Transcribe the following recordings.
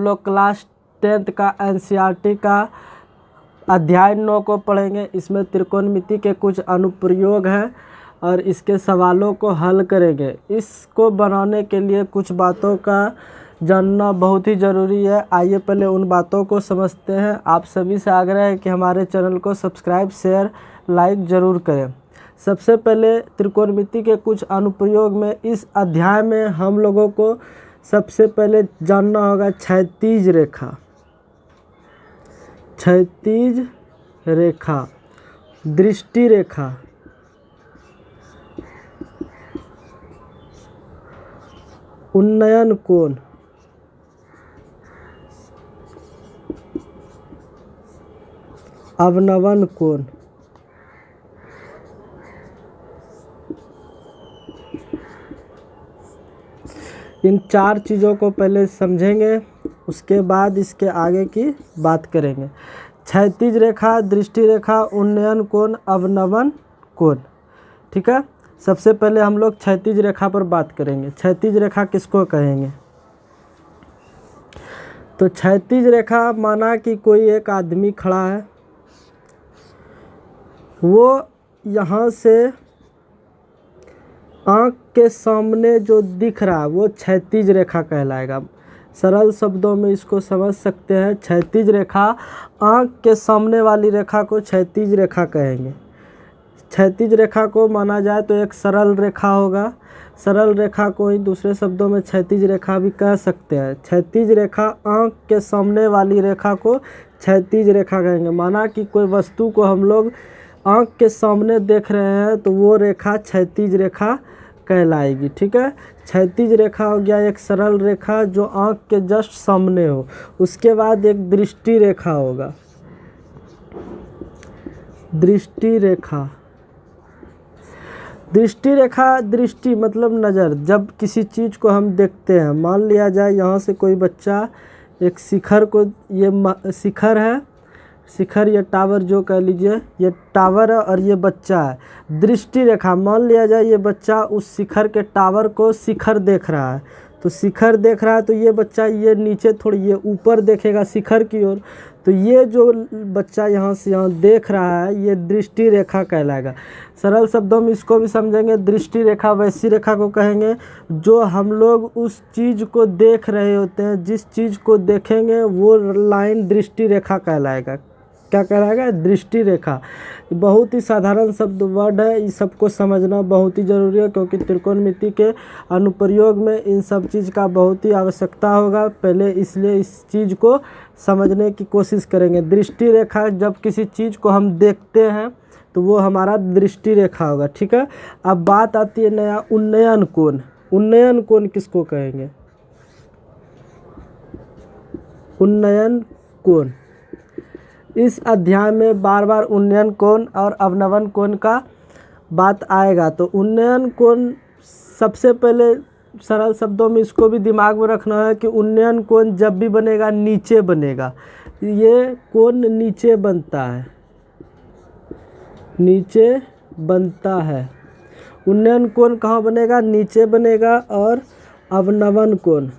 लोग class 10th का NCERT का अध्याय 9 को पढ़ेंगे। इसमें त्रिकोणमिति के कुछ अनुप्रयोग हैं और इसके सवालों को हल करेंगे। इसको बनाने के लिए कुछ बातों का जानना बहुत ही ज़रूरी है। आइए पहले उन बातों को समझते हैं। आप सभी से आग्रह है कि हमारे चैनल को सब्सक्राइब, शेयर, लाइक ज़रूर करें। सबसे पहले त्रिकोणमिति के कुछ अनुप्रयोग में इस अध्याय में हम लोगों को सबसे पहले जानना होगा क्षैतिज रेखा, क्षैतिज रेखा, दृष्टि रेखा, उन्नयन कोण, अवनवन कोण, इन 4 चीज़ों को पहले समझेंगे, उसके बाद इसके आगे की बात करेंगे। क्षैतिज रेखा, दृष्टि रेखा, उन्नयन कोण, अवनवन कोण। ठीक है, सबसे पहले हम लोग क्षैतिज रेखा पर बात करेंगे। क्षैतिज रेखा किसको कहेंगे? तो क्षैतिज रेखा माना कि कोई एक आदमी खड़ा है, वो यहाँ से आँख के सामने जो दिख रहा है वो क्षैतिज रेखा कहलाएगा। सरल शब्दों में इसको समझ सकते हैं। क्षैतिज रेखा, आँख के सामने वाली रेखा को क्षैतिज रेखा कहेंगे। क्षैतिज रेखा को माना जाए तो एक सरल रेखा होगा। सरल रेखा को ही दूसरे शब्दों में क्षैतिज रेखा भी कह सकते हैं। क्षैतिज रेखा, आँख के सामने वाली रेखा को क्षैतिज रेखा कहेंगे। माना कि कोई वस्तु को हम लोग आँख के सामने देख रहे हैं तो वो रेखा क्षैतिज रेखा कहलाएगी। ठीक है, क्षैतिज रेखा हो गया एक सरल रेखा जो आँख के जस्ट सामने हो। उसके बाद एक दृष्टि रेखा होगा। दृष्टि रेखा, दृष्टि रेखा, दृष्टि मतलब नज़र। जब किसी चीज़ को हम देखते हैं, मान लिया जाए यहाँ से कोई बच्चा एक शिखर को, ये शिखर है, शिखर या टावर जो कह लीजिए, ये टावर है और ये बच्चा है। दृष्टि रेखा, मान लिया जाए ये बच्चा उस शिखर के टावर को शिखर देख रहा है, तो शिखर देख रहा है तो ये बच्चा ये नीचे थोड़ी, ये ऊपर देखेगा शिखर की ओर। तो ये जो बच्चा यहाँ से यहाँ देख रहा है ये दृष्टि रेखा कहलाएगा। सरल शब्दों में इसको भी समझेंगे। दृष्टि रेखा वैसी रेखा को कहेंगे जो हम लोग उस चीज़ को देख रहे होते हैं, जिस चीज़ को देखेंगे वो लाइन दृष्टि रेखा कहलाएगा। क्या कहलाएगा? दृष्टि रेखा। बहुत ही साधारण शब्द वर्ड है, इस सबको समझना बहुत ही ज़रूरी है क्योंकि त्रिकोणमिति के अनुप्रयोग में इन सब चीज़ का बहुत ही आवश्यकता होगा। पहले इसलिए इस चीज़ को समझने की कोशिश करेंगे। दृष्टि रेखा, जब किसी चीज़ को हम देखते हैं तो वो हमारा दृष्टि रेखा होगा। ठीक है, अब बात आती है नया उन्नयन कोण। उन्नयन कोण किसको कहेंगे? उन्नयन कोण। इस अध्याय में बार बार उन्नयन कोण और अवनवन कोण का बात आएगा। तो उन्नयन कोण सबसे पहले सरल शब्दों में इसको भी दिमाग में रखना है कि उन्नयन कोण जब भी बनेगा नीचे बनेगा। ये कोण नीचे बनता है, नीचे बनता है। उन्नयन कोण कहाँ बनेगा? नीचे बनेगा। और अवनवन कोण,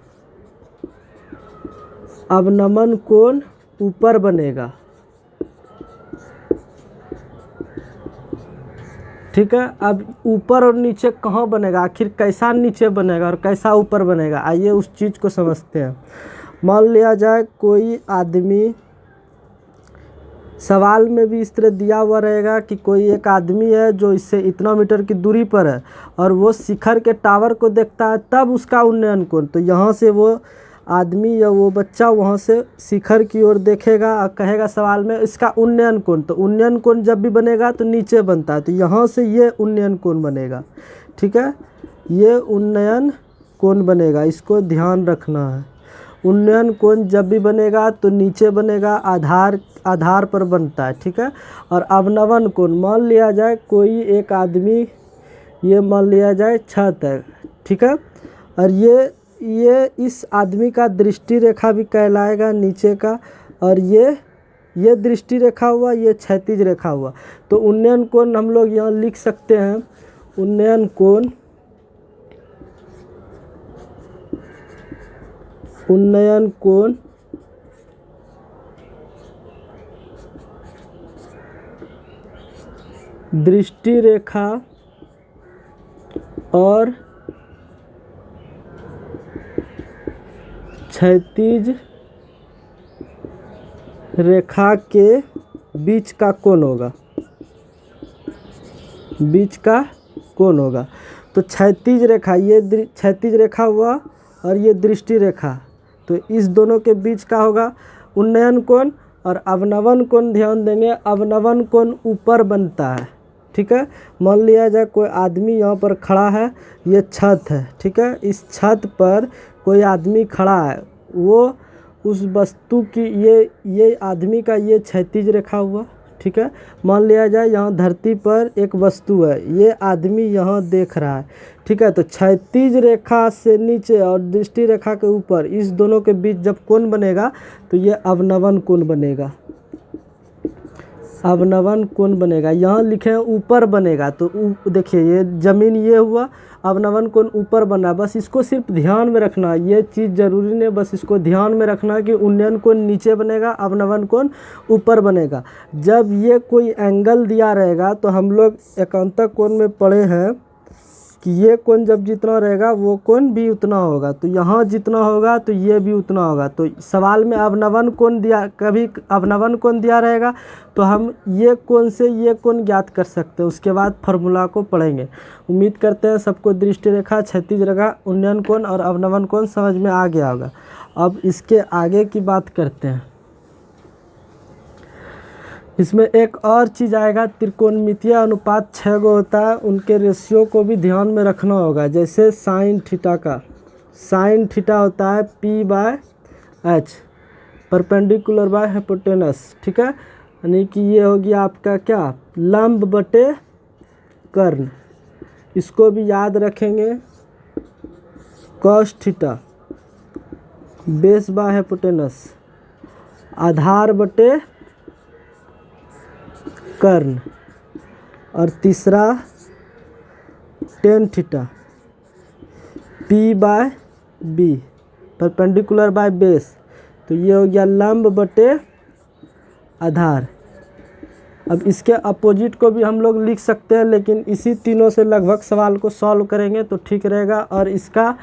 अवनवन कोण ऊपर बनेगा। ठीक है, अब ऊपर और नीचे कहाँ बनेगा? आखिर कैसा नीचे बनेगा और कैसा ऊपर बनेगा? आइए उस चीज़ को समझते हैं। मान लिया जाए कोई आदमी, सवाल में भी इस तरह दिया हुआ रहेगा कि कोई एक आदमी है जो इससे इतना मीटर की दूरी पर है और वो शिखर के टावर को देखता है, तब उसका उन्नयन कोण। तो यहाँ से वो आदमी या वो बच्चा वहाँ से शिखर की ओर देखेगा और कहेगा सवाल में इसका उन्नयन कोण। तो उन्नयन कोण जब भी बनेगा तो नीचे बनता है, तो यहाँ से ये उन्नयन कोण बनेगा। ठीक है, ये उन्नयन कोण बनेगा, इसको ध्यान रखना है। उन्नयन कोण जब भी बनेगा तो नीचे बनेगा, आधार पर बनता है। ठीक है, और अवनवन कोण, मान लिया जाए कोई एक आदमी, ये मान लिया जाए छत है। ठीक है, और ये इस आदमी का दृष्टि रेखा भी कहलाएगा नीचे का, और ये दृष्टि रेखा हुआ, ये क्षैतिज रेखा हुआ। तो उन्नयन कोण हम लोग यहाँ लिख सकते हैं। उन्नयन कोण, उन्नयन कोण दृष्टि रेखा और क्षैतिज रेखा के बीच का कोण होगा, बीच का कोण होगा। तो क्षैतिज रेखा, ये क्षैतिज रेखा हुआ और ये दृष्टि रेखा, तो इस दोनों के बीच का होगा उन्नयन कोण। और अवनवन कोण ध्यान देंगे, अवनवन कोण ऊपर बनता है, ठीक है। मान लिया जाए कोई आदमी यहाँ पर खड़ा है, ये छत है, ठीक है। इस छत पर कोई आदमी खड़ा है, वो उस वस्तु की ये आदमी का ये क्षैतिज रेखा हुआ, ठीक है। मान लिया जाए यहाँ धरती पर एक वस्तु है, ये आदमी यहाँ देख रहा है, ठीक है। तो क्षैतिज रेखा से नीचे और दृष्टि रेखा के ऊपर, इस दोनों के बीच जब कोण बनेगा तो ये अवनवन कोण बनेगा, अवनवन कोण बनेगा। यहाँ लिखे हैं ऊपर बनेगा, तो देखिए ये जमीन ये हुआ, अवनवन कोण ऊपर बना। बस इसको सिर्फ ध्यान में रखना, ये चीज़ जरूरी नहीं, बस इसको ध्यान में रखना कि उन्नयन कोण नीचे बनेगा, अवनवन कोण ऊपर बनेगा। जब ये कोई एंगल दिया रहेगा तो हम लोग एकांतर कोण में पढ़े हैं कि ये कोण जब जितना रहेगा वो कोण भी उतना होगा, तो यहाँ जितना होगा तो ये भी उतना होगा। तो सवाल में अवनवन कोण दिया, कभी अवनवन कोण दिया रहेगा तो हम ये कोण से ये कोण ज्ञात कर सकते हैं, उसके बाद फार्मूला को पढ़ेंगे। उम्मीद करते हैं सबको दृष्टि रेखा, क्षैतिज रेखा, उन्नयन कोण और अवनवन कोण समझ में आ गया होगा। अब इसके आगे की बात करते हैं। इसमें एक और चीज़ आएगा, त्रिकोणमितीय अनुपात 6 गो होता है, उनके रेशियो को भी ध्यान में रखना होगा। जैसे साइन थीटा का, साइन थीटा होता है P/H, परपेंडिकुलर बाय हाइपोटेनस, ठीक है। यानी कि ये हो गया आपका क्या, लंब बटे कर्ण, इसको भी याद रखेंगे। Cos theta base by hypotenuse, आधार बटे कर्ण। और तीसरा tan theta P/B, perpendicular by base, तो ये हो गया लंब बटे आधार। अब इसके अपोजिट को भी हम लोग लिख सकते हैं, लेकिन इसी तीनों से लगभग सवाल को सॉल्व करेंगे तो ठीक रहेगा। और इसका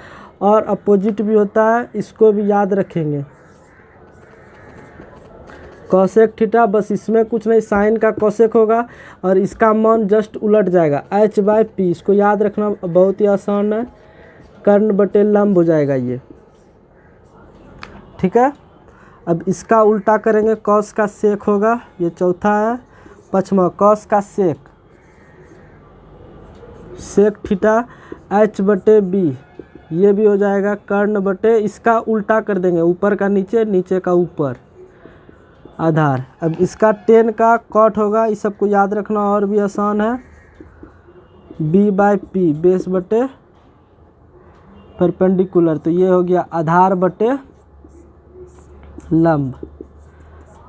और अपोजिट भी होता है, इसको भी याद रखेंगे। कॉसेक थीटा, बस इसमें कुछ नहीं, साइन का कॉसेक होगा और इसका मान जस्ट उलट जाएगा, H/P, इसको याद रखना बहुत ही आसान है। कर्ण बटे लंब हो जाएगा ये, ठीक है। अब इसका उल्टा करेंगे, कॉस का सेक होगा, ये चौथा है। पाँचवा कॉस का सेक, सेक थीटा H/B, ये भी हो जाएगा कर्ण बटे, इसका उल्टा कर देंगे, ऊपर का नीचे, नीचे का ऊपर, आधार। अब इसका टेन का कॉट होगा, इस सबको याद रखना और भी आसान है। B/P, बेस बटे परपेंडिकुलर, तो ये हो गया आधार बटे लंब।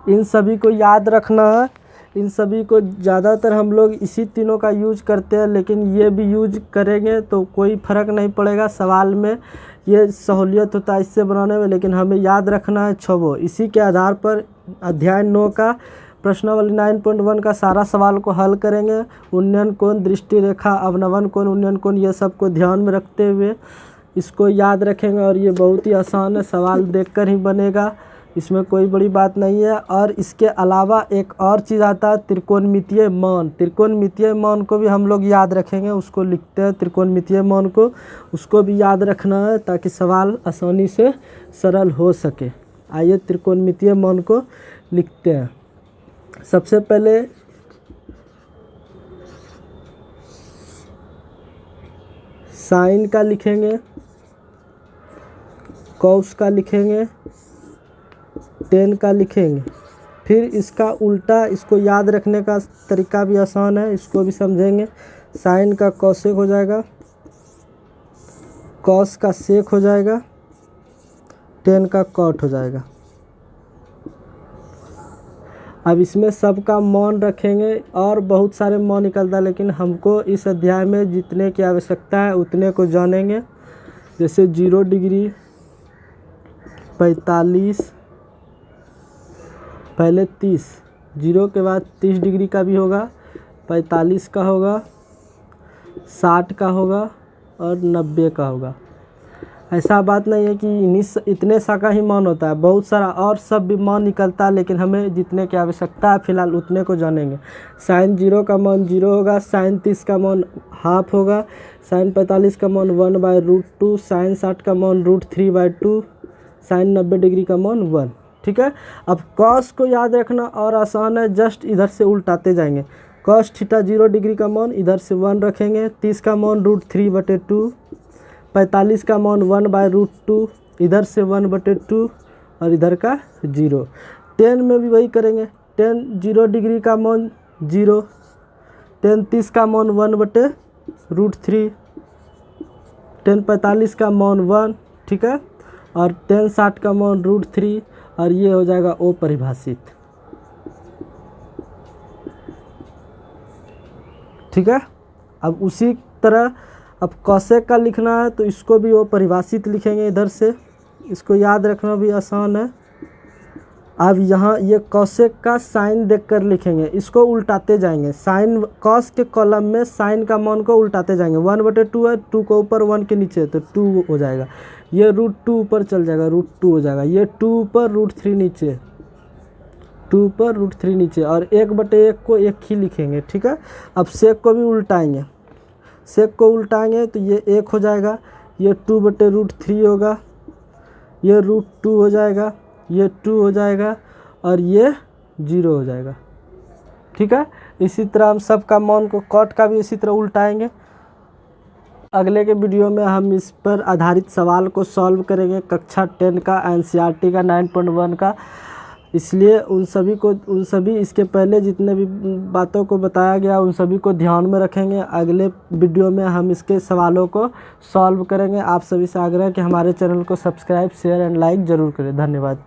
इन सभी को याद रखना है, इन सभी को ज़्यादातर हम लोग इसी तीनों का यूज करते हैं, लेकिन ये भी यूज करेंगे तो कोई फ़र्क नहीं पड़ेगा सवाल में, ये सहूलियत होता है इससे बनाने में, लेकिन हमें याद रखना है छवो। इसी के आधार पर अध्याय 9 का प्रश्नावली 9.1 का सारा सवाल को हल करेंगे। उन्नयन कोण, दृष्टि रेखा, अवनवन कोण, उन्नयन कोण, ये सब को ध्यान में रखते हुए इसको याद रखेंगे। और ये बहुत ही आसान है, सवाल देखकर ही बनेगा, इसमें कोई बड़ी बात नहीं है। और इसके अलावा एक और चीज़ आता है, त्रिकोणमितीय मान। त्रिकोणमितीय मान को भी हम लोग याद रखेंगे, उसको लिखते हैं त्रिकोणमितीय मान को, उसको भी याद रखना है ताकि सवाल आसानी से सरल हो सके। आइए त्रिकोणमितीय मान को लिखते हैं। सबसे पहले साइन का लिखेंगे, कॉस का लिखेंगे, टेन का लिखेंगे। फिर इसका उल्टा, इसको याद रखने का तरीका भी आसान है, इसको भी समझेंगे। साइन का कॉसेक हो जाएगा, कॉस का सेक हो जाएगा, टेन का कॉट हो जाएगा। अब इसमें सबका मान रखेंगे और बहुत सारे मान निकलता है, लेकिन हमको इस अध्याय में जितने की आवश्यकता है उतने को जानेंगे। जैसे 0 डिग्री, 45, पहले 30, 0 के बाद 30 डिग्री का भी होगा, 45 का होगा, 60 का होगा और 90 का होगा। ऐसा बात नहीं है कि इतने सा का ही मान होता है, बहुत सारा और सब भी मान निकलता है, लेकिन हमें जितने की आवश्यकता है फ़िलहाल उतने को जानेंगे। साइन 0 का मान 0 होगा, साइन 30 का मान हाफ होगा, साइन 45 का मान 1/√2, साइन 60 का मान √3/2, साइन 90 डिग्री का मान 1। ठीक है, अब कॉस को याद रखना और आसान है, जस्ट इधर से उल्टाते जाएंगे। कॉस थीटा 0 डिग्री का मान इधर से 1 रखेंगे, 30 का मान √3/2, 45 का मान 1/√2, इधर से 1/2 और इधर का 0। 10 में भी वही करेंगे, 10 0 डिग्री का मान 0, 10 30 का मान 1/√3, 10 45 का मान 1। ठीक है, और 10 60 का मान √3 और ये हो जाएगा अपरिभाषित। ठीक है, अब उसी तरह अब कॉसेक का लिखना है तो इसको भी वो परिभाषित लिखेंगे इधर से, इसको याद रखना भी आसान है। अब यहाँ ये कॉसेक का साइन देखकर लिखेंगे, इसको उल्टाते जाएंगे। साइन कॉस के कॉलम में साइन का मान को उल्टाते जाएंगे। 1/2 है, 2 को ऊपर 1 के नीचे तो 2 हो जाएगा, ये √2 ऊपर चल जाएगा, √2 हो जाएगा, ये 2 ऊपर √3 नीचे, 2 ऊपर √3 नीचे और 1/1 को 1 ही लिखेंगे। ठीक है, अब सेक को भी उल्टाएंगे, सेक को उल्टाएंगे तो ये 1 हो जाएगा, ये 2/√3 होगा, ये √2 हो जाएगा, ये 2 हो जाएगा और ये 0 हो जाएगा। ठीक है, इसी तरह हम सब का मान को कॉट का भी इसी तरह उल्टाएंगे। अगले के वीडियो में हम इस पर आधारित सवाल को सॉल्व करेंगे, कक्षा 10 का, NCERT का 9.1 का। इसलिए उन सभी इसके पहले जितने भी बातों को बताया गया उन सभी को ध्यान में रखेंगे। अगले वीडियो में हम इसके सवालों को सॉल्व करेंगे। आप सभी से आग्रह है कि हमारे चैनल को सब्सक्राइब, शेयर एंड लाइक ज़रूर करें। धन्यवाद।